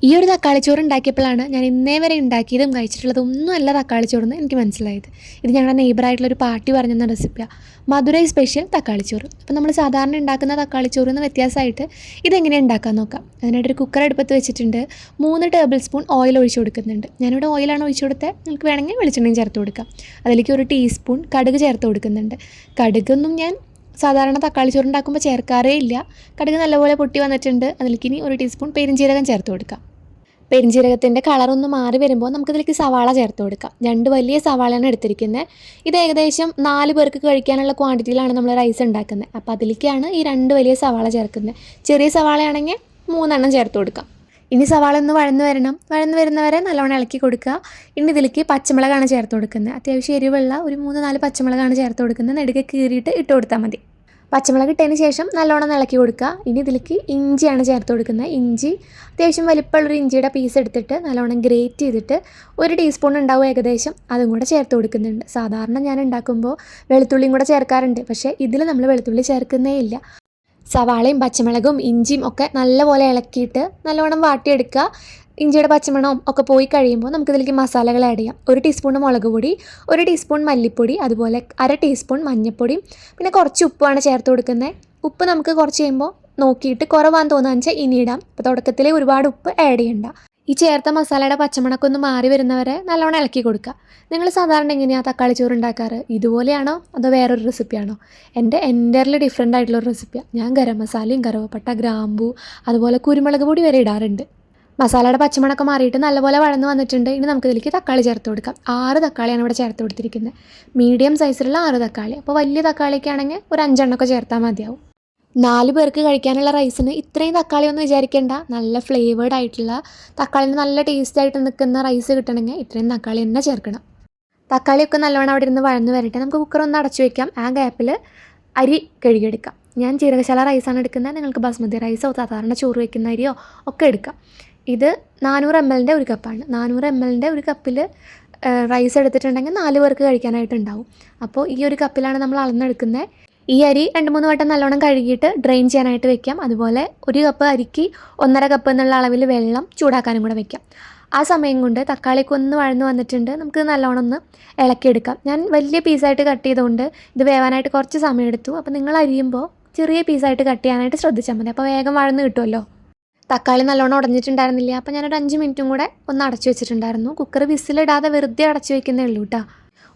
ഈ ഒരു തക്കാളിച്ചോറ് ഉണ്ടാക്കിയപ്പോഴാണ് ഞാൻ ഇന്നേ വരെ ഉണ്ടാക്കിയതും കഴിച്ചിട്ടുള്ളതും ഒന്നുമല്ല തക്കാളിച്ചോറെന്ന് എനിക്ക് മനസ്സിലായത്. ഇത് ഞങ്ങളുടെ നെയ്ബറായിട്ടുള്ളൊരു പാർട്ടി പറഞ്ഞ റെസിപ്പിയാണ്. മധുരൈ സ്പെഷ്യൽ തക്കാളിച്ചോറ്. അപ്പോൾ നമ്മൾ സാധാരണ ഉണ്ടാക്കുന്ന തക്കാളിച്ചോറിൽ നിന്ന് വ്യത്യാസമായിട്ട് ഇതെങ്ങനെയാണ് ഉണ്ടാക്കാൻ നോക്കാം. അതിനായിട്ടൊരു കുക്കർ അടുപ്പത്ത് വെച്ചിട്ടുണ്ട്. 3 ടേബിൾ സ്പൂൺ ഓയിൽ ഒഴിച്ച് കൊടുക്കുന്നുണ്ട്. ഞാനിവിടെ ഓയിലാണ് ഒഴിച്ച് കൊടുത്തത്. നിങ്ങൾക്ക് വേണമെങ്കിൽ വെളിച്ചെണ്ണയും ചേർത്ത് കൊടുക്കാം. അതിലേക്ക് 1 ടീസ്പൂൺ കടുക് ചേർത്ത് കൊടുക്കുന്നുണ്ട്. കടുകൊന്നും ഞാൻ സാധാരണ തക്കാളി ചോറ് ഉണ്ടാക്കുമ്പോൾ ചേർക്കാറേ ഇല്ല. കടുക് നല്ലപോലെ പൊട്ടി വന്നിട്ടുണ്ട്. അതിലേക്ക് ഇനി 1 ടീസ്പൂൺ പെരിഞ്ജീരകം ചേർത്ത് കൊടുക്കാം. പെരിഞ്ജീരകത്തിൻ്റെ കളറൊന്ന് മാറി വരുമ്പോൾ നമുക്കിതിലേക്ക് സവാള ചേർത്ത് കൊടുക്കാം. 2 വലിയ സവാളയാണ് എടുത്തിരിക്കുന്നത്. ഇത് ഏകദേശം 4 പേർക്ക് കഴിക്കാനുള്ള ക്വാണ്ടിറ്റിയിലാണ് നമ്മൾ റൈസ് ഉണ്ടാക്കുന്നത്. അപ്പോൾ അതിലേക്കാണ് ഈ 2 വലിയ സവാള ചേർക്കുന്നത്. ചെറിയ സവാളയാണെങ്കിൽ 3 എണ്ണം ചേർത്ത് കൊടുക്കാം. ഇനി സവാള ഒന്ന് വഴന്ന് വരുന്നവരെ നല്ലോണം ഇളക്കി കൊടുക്കുക. ഇനി ഇതിലേക്ക് പച്ചമുളകാണ് ചേർത്ത് കൊടുക്കുന്നത്. അത്യാവശ്യം എരിവുള്ള ഒരു 3-4 പച്ചമുളകാണ് ചേർത്ത് കൊടുക്കുന്നത്. നെടുകെ കീറിയിട്ട് ഇട്ട് കൊടുത്താൽ മതി. പച്ചമുളക് ഇട്ടതിന് ശേഷം നല്ലോണം ഇളക്കി കൊടുക്കുക. ഇനി ഇതിലേക്ക് ഇഞ്ചിയാണ് ചേർത്ത് കൊടുക്കുന്നത്. ഇഞ്ചി അത്യാവശ്യം വലിപ്പമുള്ളൊരു ഇഞ്ചിയുടെ പീസ് എടുത്തിട്ട് നല്ലോണം ഗ്രേറ്റ് ചെയ്തിട്ട് 1 ടീസ്പൂൺ ഉണ്ടാവും ഏകദേശം, അതും കൂടെ ചേർത്ത് കൊടുക്കുന്നുണ്ട്. സാധാരണ ഞാൻ ഉണ്ടാക്കുമ്പോൾ വെളുത്തുള്ളിയും കൂടെ ചേർക്കാറുണ്ട്. പക്ഷേ ഇതിൽ നമ്മൾ വെളുത്തുള്ളി ചേർക്കുന്നേ ഇല്ല. സവാളയും പച്ചമുളകും ഇഞ്ചിയും ഒക്കെ നല്ലപോലെ ഇളക്കിയിട്ട് നല്ലോണം വാട്ടിയെടുക്കുക. ഇഞ്ചിയുടെ പച്ചമണവും ഒക്കെ പോയി കഴിയുമ്പോൾ നമുക്കിതിലേക്ക് മസാലകൾ ആഡ് ചെയ്യാം. 1 ടീസ്പൂൺ മുളക് പൊടി, 1 ടീസ്പൂൺ മല്ലിപ്പൊടി, അതുപോലെ 1/2 ടീസ്പൂൺ മഞ്ഞൾപ്പൊടിയും പിന്നെ കുറച്ച് ഉപ്പുമാണ് ചേർത്ത് കൊടുക്കുന്നത്. ഉപ്പ് നമുക്ക് കുറച്ച് കഴിയുമ്പോൾ നോക്കിയിട്ട് കുറവാന്ന് തോന്നുകയെന്ന് വെച്ചാൽ ഇനി ഇടാം. അപ്പോൾ തുടക്കത്തിൽ ഒരുപാട് ഉപ്പ് ആഡ് ചെയ്യണ്ട. ഈ ചേർത്ത മസാലയുടെ പച്ചമണമൊക്കെ ഒന്ന് മാറി വരുന്നവരെ നല്ലോണം ഇളക്കി കൊടുക്കുക. നിങ്ങൾ സാധാരണ എങ്ങനെയാണ് തക്കാളി ചോറ് ഉണ്ടാക്കാറ്? ഇതുപോലെയാണോ അതോ വേറൊരു റെസിപ്പിയാണോ? എൻ്റെ എൻ്റർലി ഡിഫറെൻ്റ് ആയിട്ടുള്ളൊരു റെസിപ്പിയാണ്. ഞാൻ ഗരം മസാലയും കറുവപ്പട്ട, ഗ്രാമ്പൂ, അതുപോലെ കുരുമുളക് പൊടി വരെ ഇടാറുണ്ട്. മസാലയുടെ പച്ചമണമൊക്കെ മാറിയിട്ട് നല്ലപോലെ വഴന്ന് വന്നിട്ടുണ്ട്. ഇനി നമുക്കിതിലേക്ക് തക്കാളി ചേർത്ത് കൊടുക്കാം. 6 തക്കാളിയാണ് ഇവിടെ ചേർത്ത് കൊടുത്തിരിക്കുന്നത്. മീഡിയം സൈസിലുള്ള 6 തക്കാളി. അപ്പോൾ വലിയ തക്കാളിയൊക്കെ ആണെങ്കിൽ ഒരു 5 എണ്ണമൊക്കെ ചേർത്താൽ മതിയാവും. 4 പേർക്ക് കഴിക്കാനുള്ള റൈസിന് ഇത്രയും തക്കാളി ഒന്നും വിചാരിക്കേണ്ട. നല്ല ഫ്ലേവേഡ് ആയിട്ടുള്ള തക്കാളിന് നല്ല ടേസ്റ്റ് ആയിട്ട് നിൽക്കുന്ന റൈസ് കിട്ടണമെങ്കിൽ ഇത്രയും തക്കാളി തന്നെ ചേർക്കണം. തക്കാളിയൊക്കെ നല്ലോണം അവിടെ ഇരുന്ന് വഴന്ന് വരട്ടെ. നമുക്ക് കുക്കർ ഒന്ന് അടച്ചു വയ്ക്കാം. ആ ഗ്യാപ്പിൽ അരി കഴുകിയെടുക്കാം. ഞാൻ ജീരകശാല റൈസാണ് എടുക്കുന്നത്. നിങ്ങൾക്ക് ബാസ്മതി റൈസോ സാധാരണ ചോറ് വയ്ക്കുന്ന അരിയോ ഒക്കെ എടുക്കാം. ഇത് 400 ml ഒരു കപ്പാണ്. 400 ml ഒരു കപ്പിൽ റൈസ് എടുത്തിട്ടുണ്ടെങ്കിൽ 4 പേർക്ക് കഴിക്കാനായിട്ടുണ്ടാവും. അപ്പോൾ ഈ ഒരു കപ്പിലാണ് നമ്മൾ അളന്നെടുക്കുന്നത്. ഈ അരി 2-3 വട്ടം നല്ലോണം കഴുകിയിട്ട് ഡ്രെയിൻ ചെയ്യാനായിട്ട് വെക്കാം. അതുപോലെ 1 കപ്പ് അരിക്ക് 1.5 കപ്പ് എന്നുള്ള അളവിൽ വെള്ളം ചൂടാക്കാനും കൂടെ വെക്കാം. ആ സമയം കൊണ്ട് തക്കാളിക്ക് ഒന്ന് വഴന്ന് വന്നിട്ടുണ്ട്. നമുക്ക് നല്ലോണം ഒന്ന് ഇളക്കിയെടുക്കാം. ഞാൻ വലിയ പീസായിട്ട് കട്ട് ചെയ്തുകൊണ്ട് ഇത് വേവാനായിട്ട് കുറച്ച് സമയം എടുത്തു. അപ്പോൾ നിങ്ങൾ അരിയുമ്പോൾ ചെറിയ പീസായിട്ട് കട്ട് ചെയ്യാനായിട്ട് ശ്രദ്ധിച്ചാൽ മതി. അപ്പോൾ വേഗം വഴന്ന് കിട്ടുമല്ലോ. തക്കാളി നല്ലോണം ഉടഞ്ഞിട്ടുണ്ടായിരുന്നില്ല. അപ്പോൾ ഞാനൊരു 5 മിനിറ്റും കൂടെ ഒന്ന് അടച്ചു വെച്ചിട്ടുണ്ടായിരുന്നു. കുക്കർ വിസിലിടാതെ വെറുതെ അടച്ചു വയ്ക്കുന്നേ ഉള്ളൂ കേട്ടോ.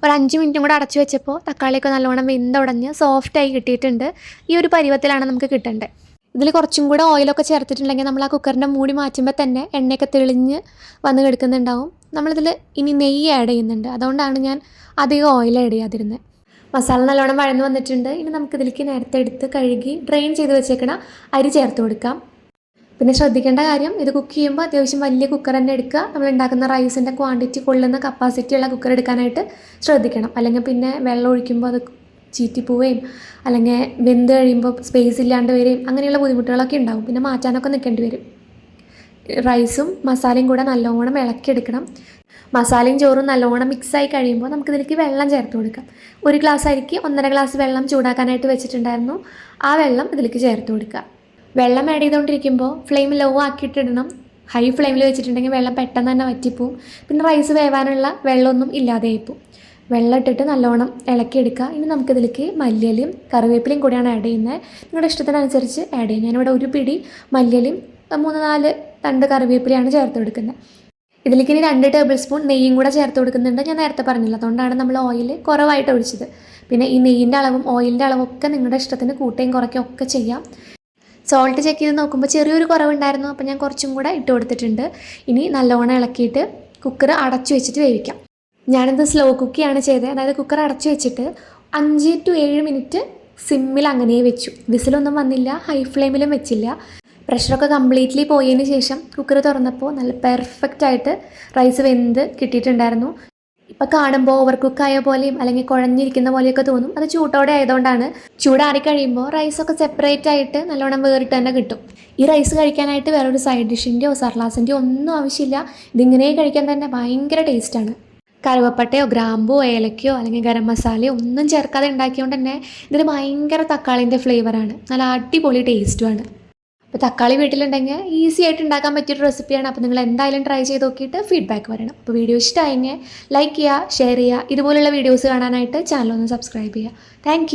ഒരു 5 മിനിറ്റും കൂടെ അടച്ചു വെച്ചപ്പോൾ തക്കാളിയൊക്കെ നല്ലോണം വെന്തുടഞ്ഞ് സോഫ്റ്റായി കിട്ടിയിട്ടുണ്ട്. ഈ ഒരു പരുവത്തിലാണ് നമുക്ക് കിട്ടേണ്ടത്. ഇതിൽ കുറച്ചും കൂടെ ഓയിലൊക്കെ ചേർത്തിട്ടുണ്ടെങ്കിൽ നമ്മൾ ആ കുക്കറിൻ്റെ മൂടി മാറ്റുമ്പോൾ തന്നെ എണ്ണയൊക്കെ തെളിഞ്ഞ് വന്ന് കിടക്കുന്നുണ്ടാവും. നമ്മളിതിൽ ഇനി നെയ്യ് ആഡ് ചെയ്യുന്നുണ്ട്. അതുകൊണ്ടാണ് ഞാൻ അധികം ഓയിൽ ആഡ് ചെയ്യാതിരുന്നത്. മസാല നല്ലോണം വഴന്ന് വന്നിട്ടുണ്ട്. ഇനി നമുക്കിതിലേക്ക് നേരത്തെ എടുത്ത് കഴുകി ഡ്രെയിൻ ചെയ്ത് വെച്ചേക്കണ അരി ചേർത്ത് കൊടുക്കാം. പിന്നെ ശ്രദ്ധിക്കേണ്ട കാര്യം, ഇത് കുക്ക് ചെയ്യുമ്പോൾ അത്യാവശ്യം വലിയ കുക്കർ തന്നെ എടുക്കുക. നമ്മൾ ഉണ്ടാക്കുന്ന റൈസിൻ്റെ ക്വാണ്ടിറ്റി കൊള്ളുന്ന കപ്പാസിറ്റിയുള്ള കുക്കർ എടുക്കാനായിട്ട് ശ്രദ്ധിക്കണം. അല്ലെങ്കിൽ പിന്നെ വെള്ളം ഒഴിക്കുമ്പോൾ അത് ചീറ്റിപ്പോവുകയും അല്ലെങ്കിൽ വെന്ത് കഴിയുമ്പോൾ സ്പേസ് ഇല്ലാണ്ട് വരികയും അങ്ങനെയുള്ള ബുദ്ധിമുട്ടുകളൊക്കെ ഉണ്ടാവും. പിന്നെ മാറ്റാനൊക്കെ നിൽക്കേണ്ടി വരും. റൈസും മസാലയും കൂടെ നല്ലോണം ഇളക്കിയെടുക്കണം. മസാലയും ചോറും നല്ലോണം മിക്സായി കഴിയുമ്പോൾ നമുക്കിതിലേക്ക് വെള്ളം ചേർത്ത് കൊടുക്കാം. 1 ഗ്ലാസ് അരിക്ക് 1.5 ഗ്ലാസ് വെള്ളം ചൂടാക്കാനായിട്ട് വെച്ചിട്ടുണ്ടായിരുന്നു. ആ വെള്ളം ഇതിലേക്ക് ചേർത്ത് കൊടുക്കുക. വെള്ളം ആഡ് ചെയ്തുകൊണ്ടിരിക്കുമ്പോൾ ഫ്ലെയിം ലോ ആക്കിയിട്ടിടണം. ഹൈ ഫ്ലെയിമിൽ വെച്ചിട്ടുണ്ടെങ്കിൽ വെള്ളം പെട്ടെന്ന് തന്നെ വറ്റിപ്പോവും. പിന്നെ റൈസ് വേവാനുള്ള വെള്ളമൊന്നും ഇല്ലാതെയായിപ്പോവും. വെള്ളം ഇട്ടിട്ട് നല്ലോണം ഇളക്കിയെടുക്കുക. ഇനി നമുക്കിതിലേക്ക് മല്ലിയിലയും കറിവേപ്പിലയും കൂടിയാണ് ആഡ് ചെയ്യുന്നത്. നിങ്ങളുടെ ഇഷ്ടത്തിനനുസരിച്ച് ആഡ് ചെയ്യും. ഞാനിവിടെ 1 പിടി മല്ലിയിലയും 3-4 തണ്ട് കറിവേപ്പിലയാണ് ചേർത്ത് കൊടുക്കുന്നത്. ഇതിലേക്ക് ഇനി 2 ടേബിൾ സ്പൂൺ നെയ്യും കൂടെ ചേർത്ത് കൊടുക്കുന്നുണ്ട്. ഞാൻ നേരത്തെ പറഞ്ഞില്ല, അതുകൊണ്ടാണ് നമ്മൾ ഓയിൽ കുറവായിട്ട് ഒഴിച്ചത്. പിന്നെ ഈ നെയ്യിൻ്റെ അളവും ഓയിലിൻ്റെ അളവൊക്കെ നിങ്ങളുടെ ഇഷ്ടത്തിന് കൂട്ടുകയും കുറയ്ക്കുകയും ഒക്കെ ചെയ്യാം. സോൾട്ട് ചെക്ക് ചെയ്ത് നോക്കുമ്പോൾ ചെറിയൊരു കുറവുണ്ടായിരുന്നു. അപ്പോൾ ഞാൻ കുറച്ചും കൂടെ ഇട്ട് കൊടുത്തിട്ടുണ്ട്. ഇനി നല്ലോണം ഇളക്കിയിട്ട് കുക്കർ അടച്ചു വെച്ചിട്ട് വേവിക്കാം. ഞാനിത് സ്ലോ കുക്കിയാണ് ചെയ്തത്. അതായത് കുക്കർ അടച്ചു വെച്ചിട്ട് 5 to 7 മിനിറ്റ് സിമ്മിൽ അങ്ങനെ വെച്ചു. വിസിലൊന്നും വന്നില്ല, ഹൈ ഫ്ലെയിമിലും വെച്ചില്ല. പ്രഷറൊക്കെ കംപ്ലീറ്റ്ലി പോയതിന് ശേഷം കുക്കർ തുറന്നപ്പോൾ നല്ല പെർഫെക്റ്റായിട്ട് റൈസ് വെന്ത് കിട്ടിയിട്ടുണ്ടായിരുന്നു. ഇപ്പോൾ കാണുമ്പോൾ ഓവർ കുക്കായ പോലെയും അല്ലെങ്കിൽ കുഴഞ്ഞിരിക്കുന്ന പോലെയൊക്കെ തോന്നും. അത് ചൂട്ടോടെ ആയതുകൊണ്ടാണ്. ചൂടാറി കഴിയുമ്പോൾ റൈസൊക്കെ സെപ്പറേറ്റ് ആയിട്ട് നല്ലോണം വേറിട്ട് തന്നെ കിട്ടും. ഈ റൈസ് കഴിക്കാനായിട്ട് വേറൊരു സൈഡ് ഡിഷിൻ്റെയോ സർലാസിൻ്റെയോ ഒന്നും ആവശ്യമില്ല. ഇതിങ്ങനെ കഴിക്കാൻ തന്നെ ഭയങ്കര ടേസ്റ്റാണ്. കറുവപ്പട്ടയോ ഗ്രാമ്പോ ഏലക്കയോ അല്ലെങ്കിൽ ഗരം മസാലയോ ഒന്നും ചേർക്കാതെ ഉണ്ടാക്കിയതുകൊണ്ട് തന്നെ ഇതിന് ഭയങ്കര തക്കാളിൻ്റെ ഫ്ലേവറാണ്. നല്ല അടിപൊളി ടേസ്റ്റുമാണ്. അപ്പോൾ തക്കാളി വീട്ടിലുണ്ടെങ്കിൽ ഈസി ആയിട്ട് ഉണ്ടാക്കാൻ പറ്റിയൊരു റെസിപ്പിയാണ്. അപ്പോൾ നിങ്ങൾ എന്തായാലും ട്രൈ ചെയ്ത് നോക്കിയിട്ട് ഫീഡ്ബാക്ക് പറയണം. അപ്പോൾ വീഡിയോ ഇഷ്ടമായെങ്കിൽ ലൈക്ക് ചെയ്യുക, ഷെയർ ചെയ്യുക. ഇതുപോലുള്ള വീഡിയോസ് കാണാനായിട്ട് ചാനൽ ഒന്ന് സബ്സ്ക്രൈബ് ചെയ്യുക. താങ്ക്